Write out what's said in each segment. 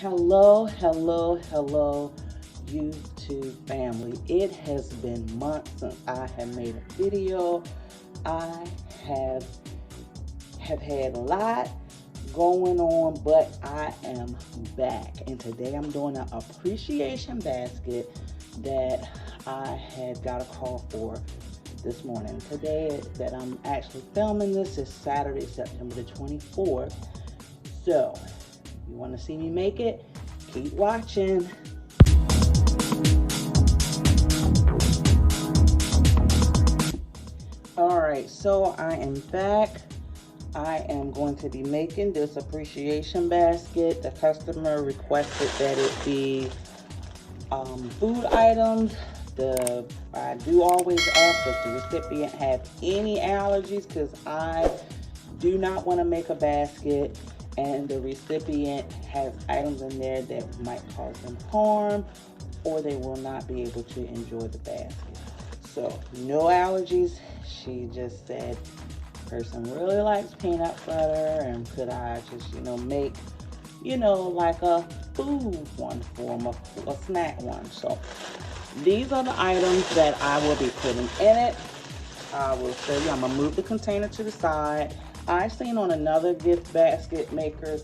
Hello, hello, hello, YouTube family. It has been months since I have made a video. I have had a lot going on, but I am back. And today I'm doing an appreciation basket that I had got a call for this morning. Today that I'm actually filming this is Saturday, September the 24th. So, you want to see me make it? Keep watching. Alright, so I am back. I am going to be making this appreciation basket. The customer requested that it be food items. I do always ask if the recipient have any allergies, because I do not want to make a basket and the recipient has items in there that might cause them harm, or they will not be able to enjoy the basket. So no allergies. She just said person really likes peanut butter, and could I just make like a food one for them, a snack one. So these are the items that I will be putting in it. I will show you. I'm gonna move the container to the side. I seen on another gift basket maker's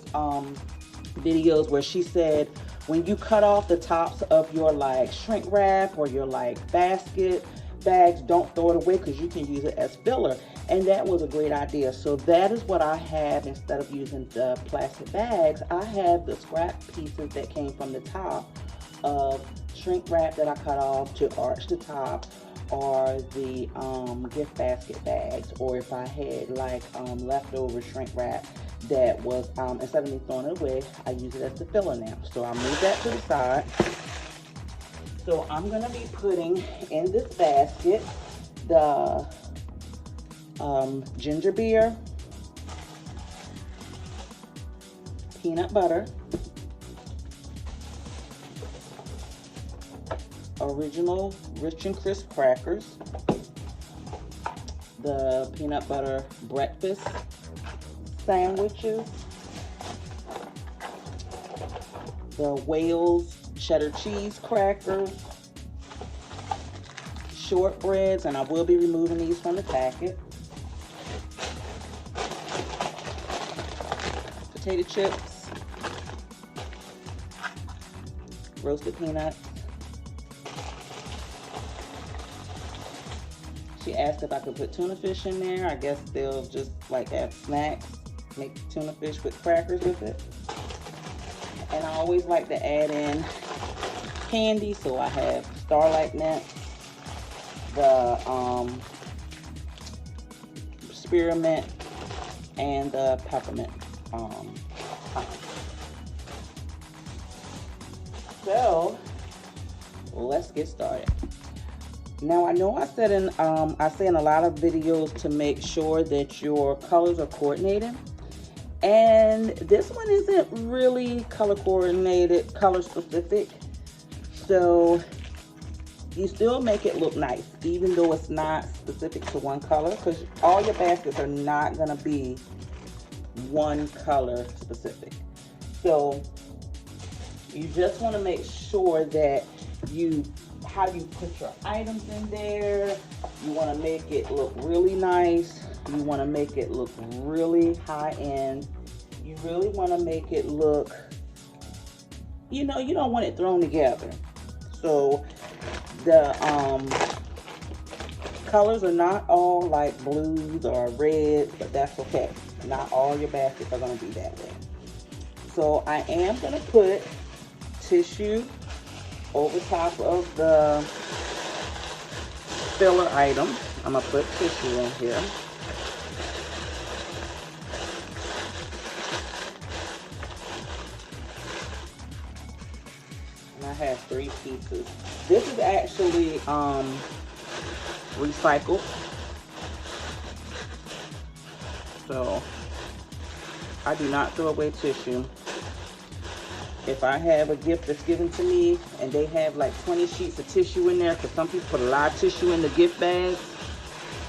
videos where she said when you cut off the tops of your like shrink wrap or your like basket bags, don't throw it away, because you can use it as filler. And that was a great idea. So that is what I have. Instead of using the plastic bags, I have the scrap pieces that came from the top of shrink wrap that I cut off to arch the top, or the gift basket bags, or if I had like leftover shrink wrap that was instead of me throwing it away, I use it as the filler now. So I move that to the side. So I'm gonna be putting in this basket the ginger beer, peanut butter, original Rich and Crisp crackers, the peanut butter breakfast sandwiches, the Wales cheddar cheese crackers, shortbreads, and I will be removing these from the packet, potato chips, roasted peanuts. She asked if I could put tuna fish in there. I guess they'll just like have snacks, make tuna fish with crackers with it. And I always like to add in candy, so I have Starlight Mints, the spearmint, and the peppermint. So let's get started. Now I know I said in a lot of videos to make sure that your colors are coordinated, and this one isn't really color coordinated, color specific. So you still make it look nice, even though it's not specific to one color, because all your baskets are not gonna be one color specific. So you just want to make sure that how you put your items in there. You want to make it look really nice. You want to make it look really high end. You really want to make it look, you don't want it thrown together. So the colors are not all like blues or reds, but that's okay. Not all your baskets are going to be that way. So I am going to put tissue over top of the filler item. I'm going to put tissue in here. And I have 3 pieces. This is actually recycled. So I do not throw away tissue. If I have a gift that's given to me and they have like 20 sheets of tissue in there, because some people put a lot of tissue in the gift bags,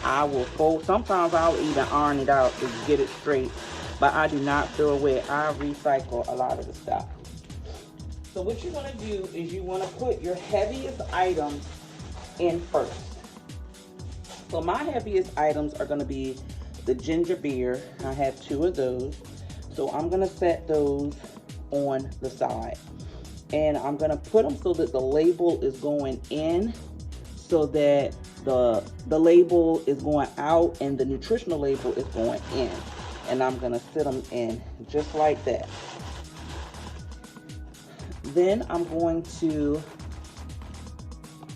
I will fold. Sometimes I'll even iron it out to get it straight, but I do not throw away. I recycle a lot of the stuff. So what you want to do is you want to put your heaviest items in first. So my heaviest items are going to be the ginger beer. I have 2 of those. So I'm going to set those on the side. And I'm going to put them so that the label is going in, so that the label is going out and the nutritional label is going in. And I'm going to sit them in just like that. Then I'm going to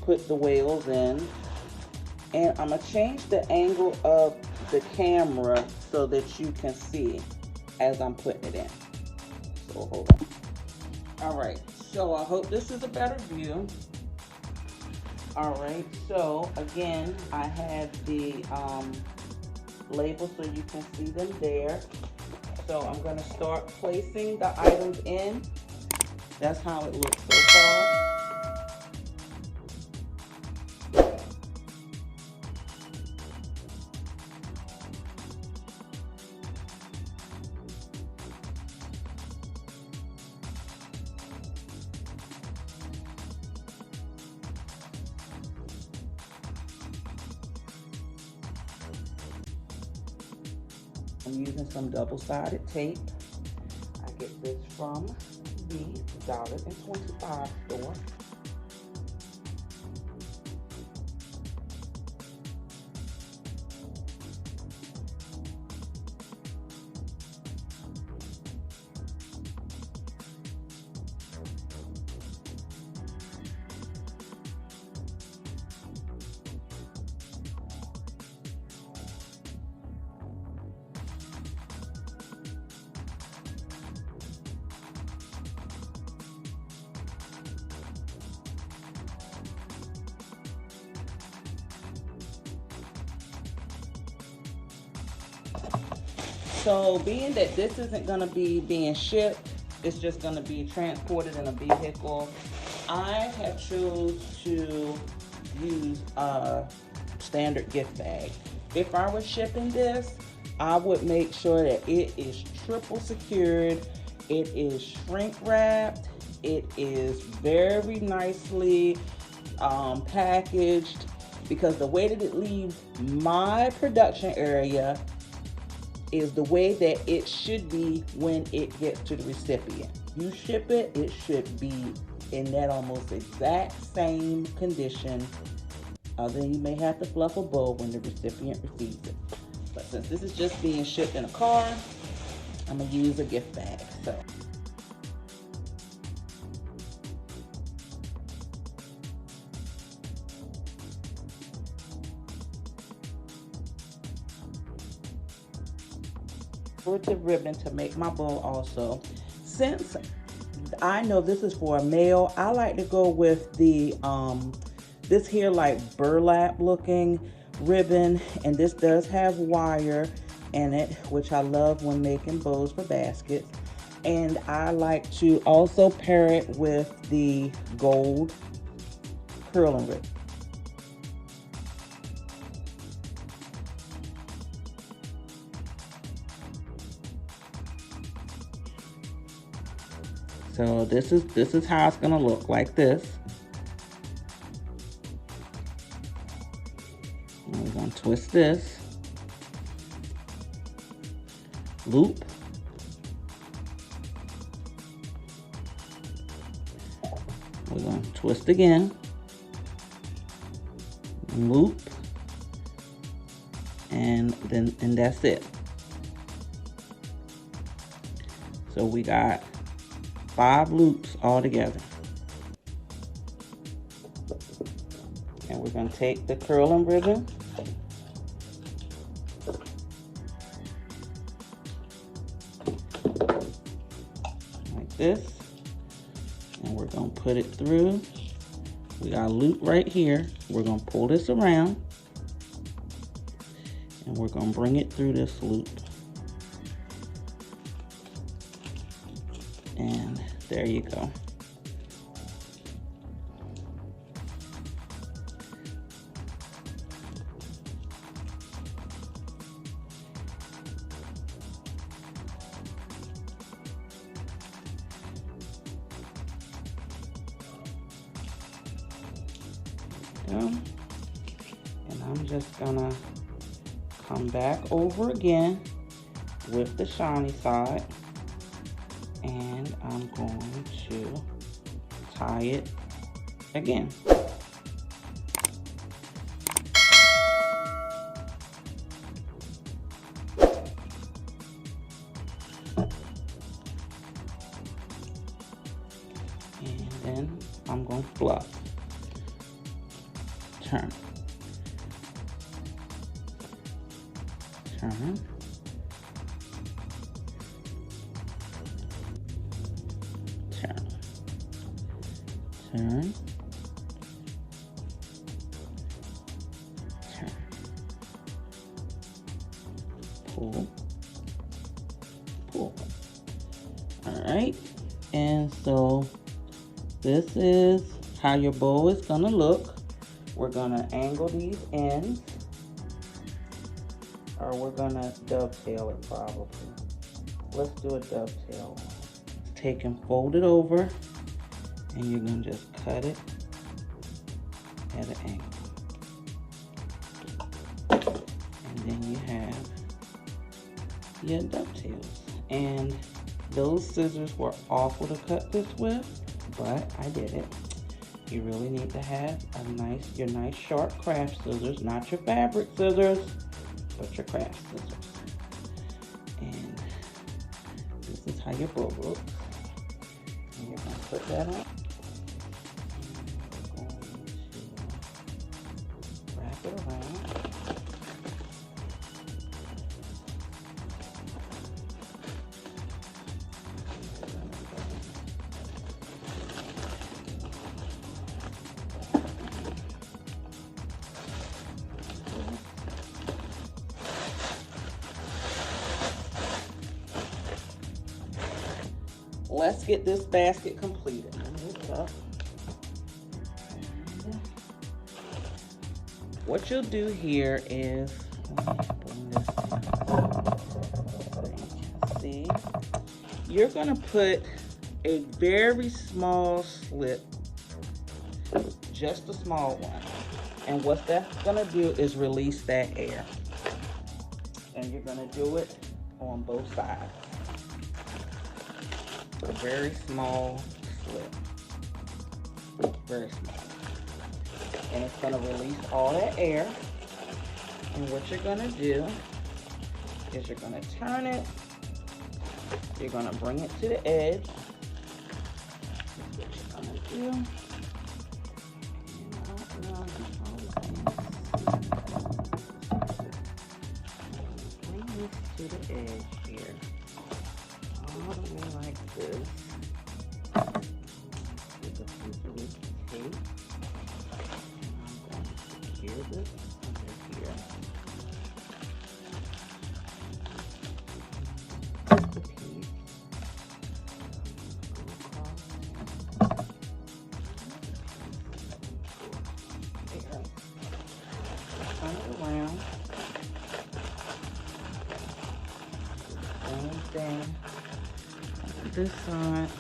put the whales in, and I'm going to change the angle of the camera so that you can see as I'm putting it in. So hold on. All right, so I hope this is a better view. All right, so again, I have the label so you can see them there. So I'm going to start placing the items in. That's how it looks so far. I'm using some double-sided tape. I get this from the $1.25 store. So being that this isn't going to be being shipped, it's just going to be transported in a vehicle, I have chose to use a standard gift bag. If I were shipping this, I would make sure that it is triple secured, it is shrink wrapped, it is very nicely packaged, because the way that it leaves my production area is the way that it should be when it gets to the recipient. You ship it, it should be in that almost exact same condition. Then you may have to fluff a bow when the recipient receives it. But since this is just being shipped in a car, I'm gonna use a gift bag. So. Decorative ribbon to make my bow also. Since I know this is for a male, I like to go with the this here like burlap looking ribbon, and this does have wire in it, which I love when making bows for baskets. And I like to also pair it with the gold curling ribbon. So this is how it's gonna look, like this. And we're gonna twist this, loop, we're gonna twist again, loop, and that's it. So we got 5 loops all together. And we're going to take the curling ribbon, like this, and we're going to put it through. We got a loop right here. We're going to pull this around, and we're going to bring it through this loop. And there you go. them. And I'm just gonna come back over again with the shiny side, and I'm going to tie it again. And then I'm going to fluff. Turn. Turn. Turn. Turn. Turn. Pull. Pull. All right. And so this is how your bow is going to look. We're going to angle these ends, or we're going to dovetail it probably. Let's do a dovetail. Take and fold it over, and you're going to just cut it at an angle. And then you have your dovetails. And those scissors were awful to cut this with, but I did it. You really need to have your nice sharp craft scissors, not your fabric scissors, but your craft scissors. And this is how your bow looks. And you're going to put that on. And we're going to wrap it around. Let's get this basket completed. What you'll do here is, bring this so you can see, you're going to put a very small slit, just a small one. And what that's going to do is release that air. And you're going to do it on both sides. A very small slit, very small, and it's going to release all that air. And what you're going to do is you're going to turn it, you're going to bring it to the edge. That's what you're going to do. Bring this to the edge here. All the way like this. Take a piece of this tape, and I'm going to secure this under here. Take the piece, go across, there. Turn it around. Same thing. This side.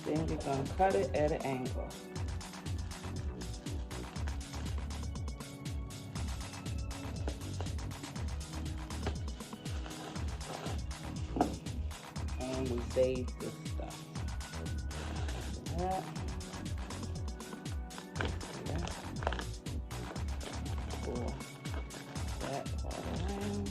Then we're going to cut it at an angle. And we save this stuff. That. Pull that part around.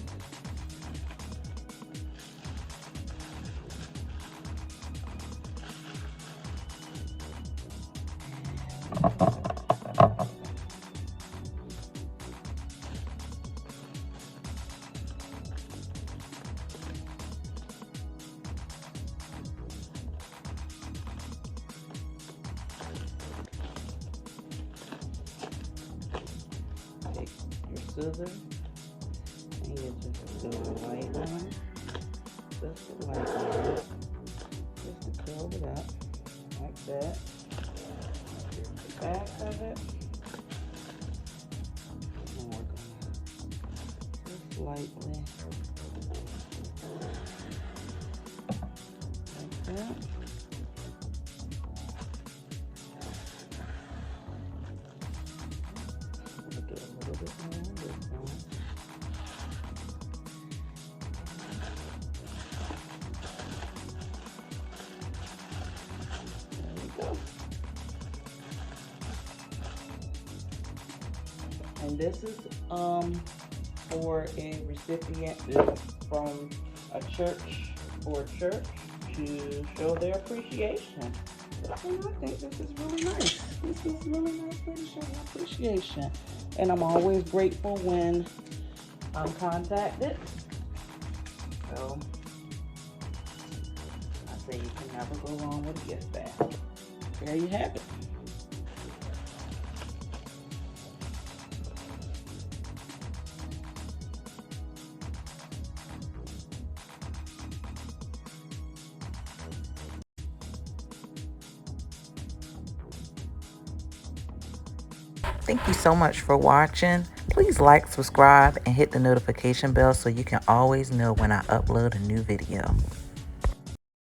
scissors and you just do a light one. Just a light one. Just to curl it up like that. Here's the back of it. And we're gonna just lightly like that. We'll do a little bit more on this one. There we go. And this is for a recipient from a church or church to show their appreciation. And I think this is really nice. This is really nice way to show your appreciation. And I'm always grateful when I'm contacted. So I say you can never go wrong with a gift bag. There you have it. Thank you so much for watching. Please like, subscribe, and hit the notification bell so you can always know when I upload a new video.